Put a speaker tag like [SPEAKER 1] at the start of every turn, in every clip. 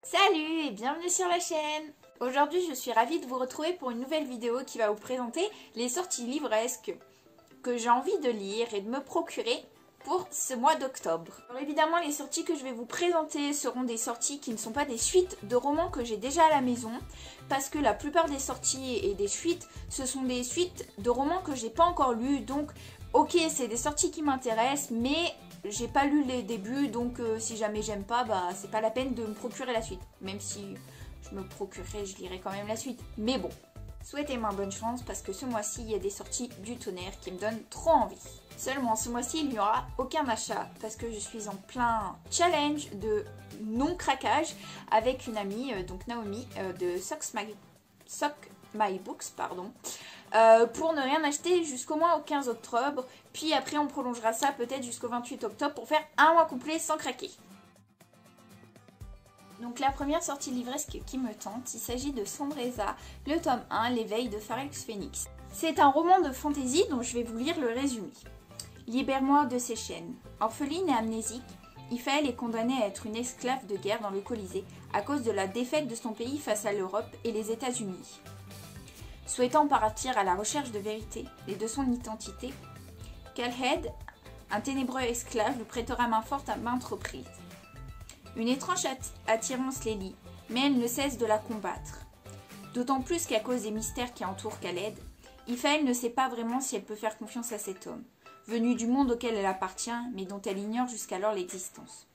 [SPEAKER 1] Salut et bienvenue sur la chaîne. Aujourd'hui je suis ravie de vous retrouver pour une nouvelle vidéo qui va vous présenter les sorties livresques que j'ai envie de lire et de me procurer pour ce mois d'octobre. Alors évidemment les sorties que je vais vous présenter seront des sorties qui ne sont pas des suites de romans que j'ai déjà à la maison, parce que la plupart des sorties et des suites ce sont des suites de romans que j'ai pas encore lus. Donc ok, c'est des sorties qui m'intéressent, mais j'ai pas lu les débuts, donc si jamais j'aime pas, bah c'est pas la peine de me procurer la suite. Même si je me procurerai, je lirai quand même la suite. Mais bon, souhaitez-moi bonne chance parce que ce mois-ci, il y a des sorties du tonnerre qui me donnent trop envie. Seulement, ce mois-ci, il n'y aura aucun achat parce que je suis en plein challenge de non-craquage avec une amie, donc Naomi, de Sock My Books, pardon. Pour ne rien acheter jusqu'au moins au 15 octobre. Puis après on prolongera ça peut-être jusqu'au 28 octobre pour faire un mois complet sans craquer. Donc la première sortie livresque qui me tente, il s'agit de Sandreza, le tome 1, l'éveil de Pharex Phoenix. C'est un roman de fantasy dont je vais vous lire le résumé. Libère-moi de ces chaînes. Orpheline et amnésique, Iphaël est condamnée à être une esclave de guerre dans le Colisée à cause de la défaite de son pays face à l'Europe et les États-Unis. Souhaitant partir à la recherche de vérité et de son identité, Calhead, un ténébreux esclave, lui prêtera main forte à maintes reprises. Une étrange attirance les lie, mais elle ne cesse de la combattre. D'autant plus qu'à cause des mystères qui entourent Khaled, Iphaël ne sait pas vraiment si elle peut faire confiance à cet homme, venu du monde auquel elle appartient, mais dont elle ignore jusqu'alors l'existence.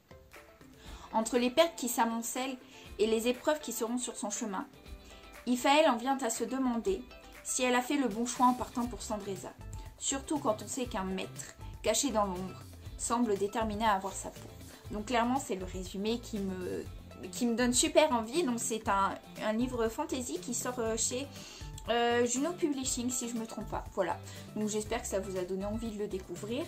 [SPEAKER 1] Entre les pertes qui s'amoncellent et les épreuves qui seront sur son chemin, Iphaël en vient à se demander si elle a fait le bon choix en partant pour Sandreza, surtout quand on sait qu'un maître, caché dans l'ombre, semble déterminé à avoir sa peau. Donc clairement c'est le résumé qui me donne super envie. Donc c'est un livre fantasy qui sort chez Juno Publishing si je ne me trompe pas. Voilà, donc j'espère que ça vous a donné envie de le découvrir.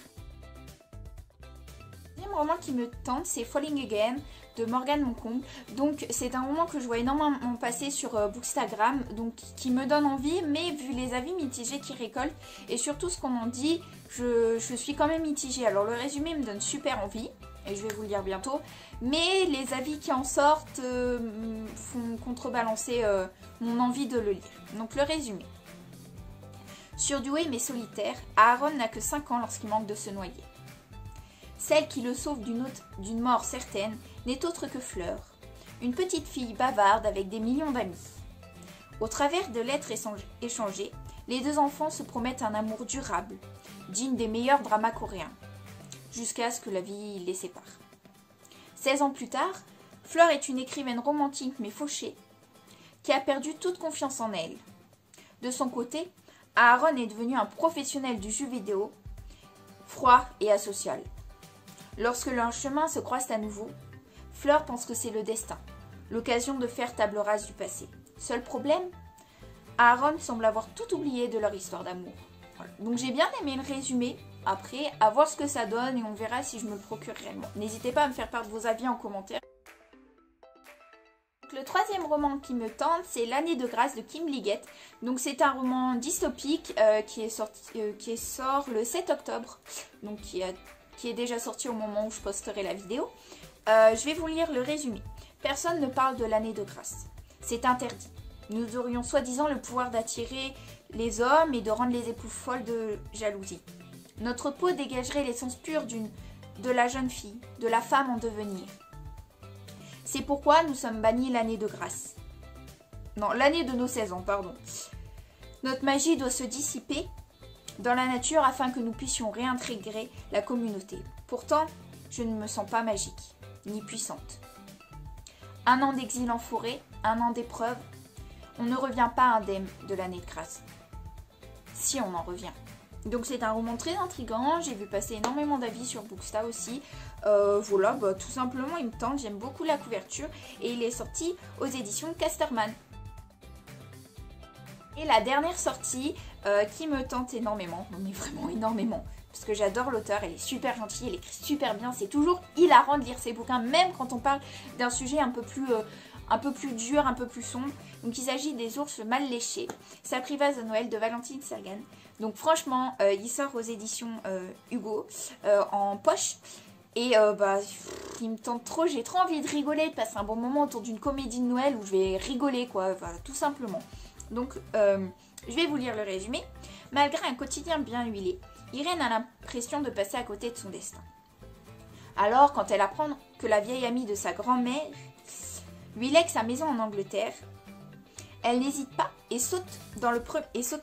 [SPEAKER 1] Le deuxième roman qui me tente, c'est Falling Again de Morgane Moncombe. Donc c'est un roman que je vois énormément passer sur Bookstagram, donc qui me donne envie, mais vu les avis mitigés qu'il récolte et surtout ce qu'on en dit, je suis quand même mitigée. Alors le résumé me donne super envie et je vais vous le lire bientôt, mais les avis qui en sortent font contrebalancer mon envie de le lire. Donc le résumé. Surdoué mais solitaire, Aaron n'a que 5 ans lorsqu'il manque de se noyer. Celle qui le sauve d'une mort certaine n'est autre que Fleur, une petite fille bavarde avec des millions d'amis. Au travers de lettres échangées, les deux enfants se promettent un amour durable, digne des meilleurs dramas coréens, jusqu'à ce que la vie les sépare. 16 ans plus tard, Fleur est une écrivaine romantique mais fauchée, qui a perdu toute confiance en elle. De son côté, Aaron est devenu un professionnel du jeu vidéo, froid et asocial. Lorsque leurs chemins se croisent à nouveau, Fleur pense que c'est le destin, l'occasion de faire table rase du passé. Seul problème, Aaron semble avoir tout oublié de leur histoire d'amour. Voilà. Donc j'ai bien aimé le résumé, après à voir ce que ça donne et on verra si je me le procure réellement. N'hésitez pas à me faire part de vos avis en commentaire. Le troisième roman qui me tente, c'est L'année de grâce de Kim Liggett. Donc c'est un roman dystopique qui sort le 7 octobre, donc qui est déjà sorti au moment où je posterai la vidéo. Je vais vous lire le résumé. Personne ne parle de l'année de grâce. C'est interdit. Nous aurions soi-disant le pouvoir d'attirer les hommes et de rendre les époux folles de jalousie. Notre peau dégagerait l'essence pure de la jeune fille, de la femme en devenir. C'est pourquoi nous sommes bannis l'année de grâce. Non, l'année de nos 16 ans, pardon. Notre magie doit se dissiper dans la nature afin que nous puissions réintégrer la communauté. Pourtant, je ne me sens pas magique, ni puissante. Un an d'exil en forêt, un an d'épreuve, on ne revient pas indemne de l'année de grâce. Si on en revient. Donc c'est un roman très intriguant, j'ai vu passer énormément d'avis sur Booksta aussi. Voilà, bah, tout simplement il me tente, j'aime beaucoup la couverture et il est sorti aux éditions Casterman. Et la dernière sortie qui me tente énormément, mais vraiment énormément, parce que j'adore l'auteur, elle est super gentille, elle écrit super bien, c'est toujours hilarant de lire ses bouquins, même quand on parle d'un sujet un peu plus dur, un peu plus sombre. Donc il s'agit des ours mal léchés, S'apprivoise à Noël de Valentine Sergan. Donc franchement, il sort aux éditions Hugo en poche. Et il me tente trop, j'ai trop envie de rigoler, de passer un bon moment autour d'une comédie de Noël où je vais rigoler quoi, voilà, tout simplement. Donc je vais vous lire le résumé. Malgré un quotidien bien huilé, Irène a l'impression de passer à côté de son destin. Alors, quand elle apprend que la vieille amie de sa grand-mère lui lègue sa maison en Angleterre, elle n'hésite pas et saute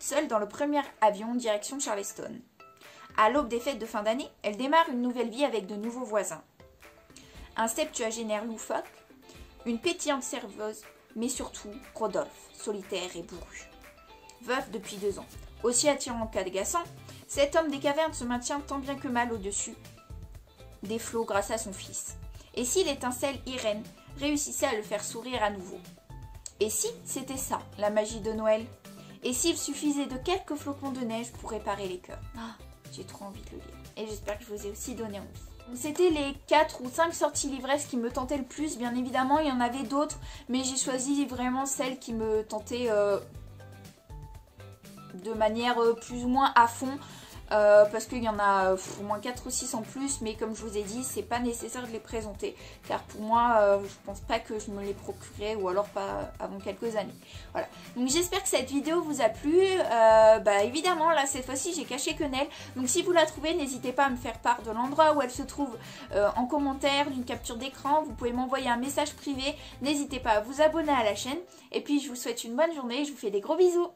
[SPEAKER 1] seule dans le premier avion direction Charleston. À l'aube des fêtes de fin d'année, elle démarre une nouvelle vie avec de nouveaux voisins. Un septuagénaire loufoque, une pétillante serveuse, mais surtout Rodolphe, solitaire et bourru. Veuf depuis 2 ans, aussi attirant qu'agaçant, cet homme des cavernes se maintient tant bien que mal au-dessus des flots grâce à son fils. Et si l'étincelle Irène réussissait à le faire sourire à nouveau? Et si c'était ça, la magie de Noël? Et s'il suffisait de quelques flocons de neige pour réparer les cœurs? J'ai trop envie de le lire. Et j'espère que je vous ai aussi donné envie. C'était les 4 ou 5 sorties livresques qui me tentaient le plus. Bien évidemment, il y en avait d'autres. Mais j'ai choisi vraiment celles qui me tentaient de manière plus ou moins à fond. Parce qu'il y en a au moins 4 ou 6 en plus, mais comme je vous ai dit, c'est pas nécessaire de les présenter, car pour moi, je pense pas que je me les procurerai, ou alors pas avant quelques années. Voilà, donc j'espère que cette vidéo vous a plu. Évidemment, là cette fois-ci j'ai caché quenelle, donc si vous la trouvez, n'hésitez pas à me faire part de l'endroit où elle se trouve en commentaire, d'une capture d'écran. Vous pouvez m'envoyer un message privé, n'hésitez pas à vous abonner à la chaîne, et puis je vous souhaite une bonne journée, je vous fais des gros bisous.